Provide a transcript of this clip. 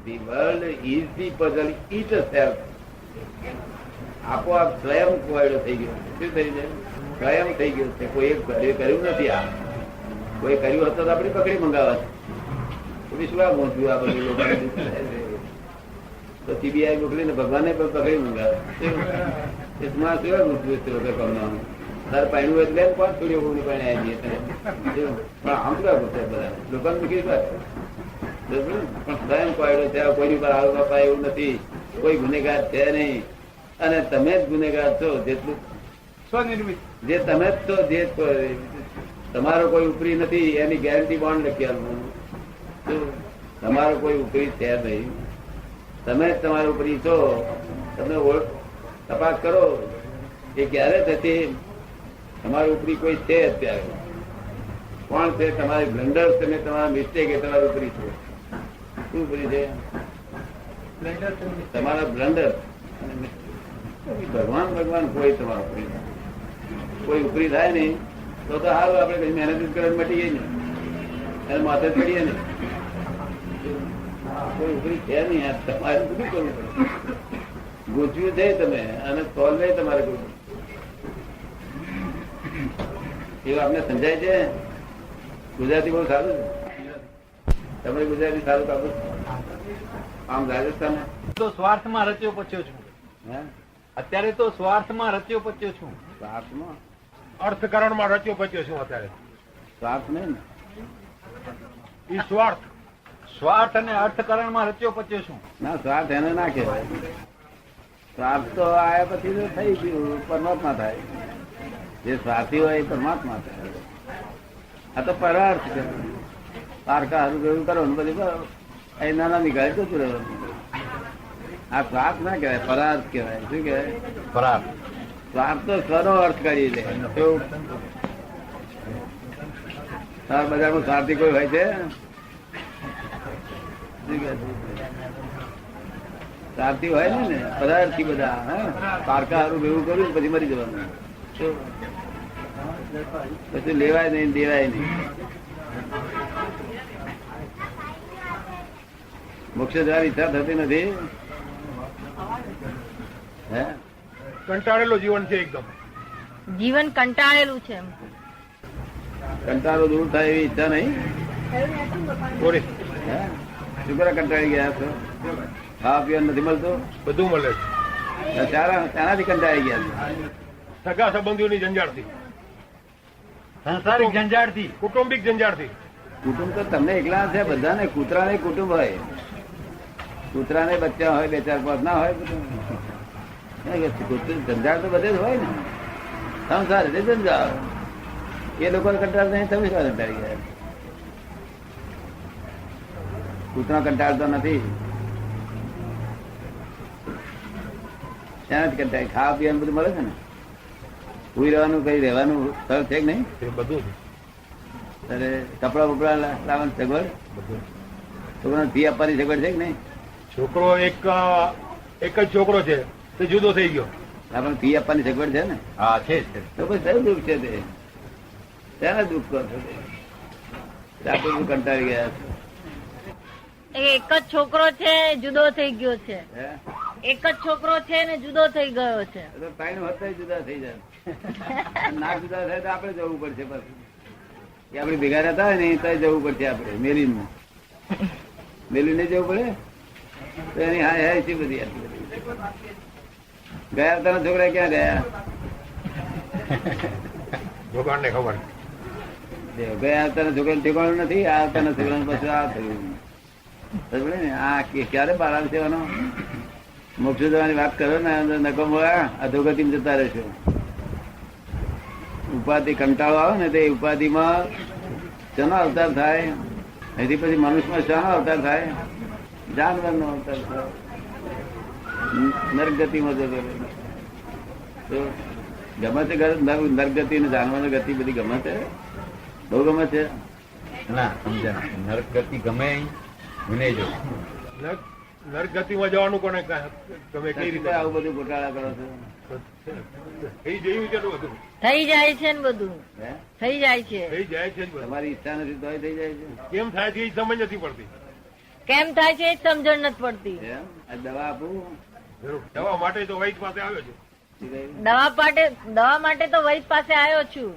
The world is the puzzle itself. આપોઆપ સ્વયં કોયડો થઈ ગયો. શું થઈ જાય? સ્વયં થઈ ગયો છે. કોઈ કર્યું નથી. આ કોઈ કર્યું હતું તો આપણે પકડી મંગાવત. શું આ પહોંચ્યું આ બધું લોકો તો સીબીઆઈ મોકલીને ભગવાને પણ પકડી મંગાવે. શું મૂકવું કમનાનું તાર પાણી હોય એટલે કોણ છોડ્યું પાણી આવી જઈએ પણ આમ શું પૂછે બધા લોકોને મૂકી પણ સ્વયં કોયડો છે. કોઈની પર આરોપ અપાય એવું નથી. કોઈ ગુનેગાર છે નહીં. અને તમે જ ગુનેગાર છો. જેટલું સ્વનિર્મિત જે તમે જ છો, જે તમારો કોઈ ઉપરી નથી એની ગેરંટી બોન્ડ લખી આપવું. તમારો કોઈ ઉપરી છે નહીં. તમે જ તમારો ઉપરી છો. તમે તપાસ કરો એ ક્યારે થતી. તમારી ઉપરી કોઈ છે અત્યારે કોણ છે? તમારી બ્લન્ડર તમે તમારા મિસ્ટેક એ તમારી ઉપરી છે. શું ઉપરી છે? તમારા બ્લન્ડર. ભગવાન કોઈ તમારા ઉપરી કોઈ ઉપરી થાય નહીં તો સારું. આપણે કઈ મહેનત કરવા મટી ગઈ ને એને માથે ચડીએ ને કોઈ ઉપરી છે નહીં. તમારે બધું કરવું પડે. ગૂંચવ્યું છે તમે અને સોલ્વ તમારે કરવું. એવું આપને સમજાય છે? ગુજરાતી બહુ સારું છે. તમે ગુજરાતી સારું કાબુ આમ રાજસ્થાન તો સ્વાર્થમાં રચ્યો પચ્યો છું. અત્યારે તો સ્વાર્થમાં રચ્યો પચ્યો છું. સ્વાર્થમાં અર્થકરણમાં રચ્યો પચ્યો છું અત્યારે. સ્વાર્થ નહીં ને ઈ સ્વાર્થ સ્વાર્થ અને અર્થકરણમાં રચ્યો પચ્યો છું. ના સ્વાર્થ એને ના કહેવાય. સ્વાર્થ તો આયા પછી તો થઈ ગયું પરમાત્મા થાય. જે સ્વાર્થી હોય એ પરમાત્મા થાય. આ તો પરાર્થ છે. પારકા હારું એવું કરો ને બધું કરો એ નાના નીકળે જતું રહેવાનું. આ સ્વાર્થ ના કહેવાય, પરાર્થ કહેવાય. શું કહેવાય? બરાબર. સ્વાર્થ તો સ્વનો અર્થ કરી લે. બજારમાં સ્વાર્થી કોઈ હોય છે? સ્વાર્થી હોય ને પદાર્થી બધા. પારકા હારું એવું કર્યું પછી મરી જવાનું. પછી લેવાય નહીં દેવાય નહીં. મોક્ષ જવાની ઈચ્છા થતી નથી. હે કંટાળેલો જીવન છે એકદમ. જીવન કંટાળેલું છે. કંટાળો દૂર થાય એવી ઈચ્છા નહીં. સોરી હે શું કરે? કંટાળી ગયા છો? ખાવા પીવા નથી મળતું? બધું મળે છે. ત્યાંથી કંટાળી ગયા છે. સગા સંબંધીઓની જંજાળથી, સંસારિક જંજાળથી, કુટુંબિક જંજાળથી. કુટુંબ તો તમને એકલા છે. બધાને કૂતરાને કુટુંબ હોય. કૂતરાને બચ્ચા હોય, 2-4-5 ના હોય. જંજાળ તો બધે જ હોય ને. સંસાર એટલે જંજાળ. એ લોકો કંટાળ નહીં. તમે શું કંટાળી ગયા? કૂતરા કંટાળતો નથી. ત્યાં જ કંટાળી. ખાવા પીવાનું બધું મળે છે ને. ઉઈ રહેવાનું કઈ રહેવાનું સરળ છે કે નહીં? બધું અરે કપડા બપડા લાવવાની સગવડ, છોકરાને ફી આપવાની સગવડ છે કે નહીં? છોકરો એક જ છોકરો છે તે જુદો થઈ ગયો. આપણને ફી આપવાની સગવડ છે ને? હા છે. તો પછી કયું દુઃખ છે તે? ત્યાં દુઃખ કરો છો? આપણે કંટાળી ગયા છે. એક જ છોકરો છે જુદો થઈ ગયો છે. હે એક જ છોકરો છે ને જુદો થઈ ગયો છે. તો પાણી હોતા જુદા થઈ જાય. ના જુદા થાય તો આપણે જવું પડશે. પછી એ આપડે ભેગા રહેતા હોય ને તો જવું પડશે. આપણે મેલીન નહીં જવું પડે તો એની હાય હાય છે બધી. ગયા તારા છોકરા ક્યાં ગયા? ભગવાન ને ખબર. ગયા તારા છોકરા ઠેકાણું નથી. આ તારા છોકરા પછી આ થયું. આ ક્યારે બહાર આવશે? મોક્ષ જવાની વાત કરો ને નકમ અધોગતિ જતા રહેશો. ઉપાધિ કંટાળો આવે ને તે ઉપાધિમાં શાનો અવતાર થાય? એથી પછી મનુષ્યમાં શાનો અવતાર થાય? જાનવર નો અવતાર થાય. નરગતિમાં જતો ગમે છે. નરગતિ ને જાનવર ગતિ બધી ગમે છે. બહુ ગમે છે. ના સમજ્યા. નરક ગતિ ગમે વિનેજો. નરગતિમાં જવાનું કોને ગમે? કઈ રીતે આવું બધું ગોટાળા કરો છો? થઈ જયું છે બધું. થઈ જાય છે ને બધું થઈ જાય છે. થઈ જાય છે. તમારી ઈચ્છા નથી તો થઈ જાય છે. કેમ થાય છે એ સમજ નથી પડતી. કેમ થાય છે એ જ સમજણ નથી પડતી. એમ આ દવા આપું જરૂર દવા માટે તો વૈદ પાસે આવ્યો છું. શું કહ્યું? દવા માટે તો વૈદ પાસે આવ્યો છું.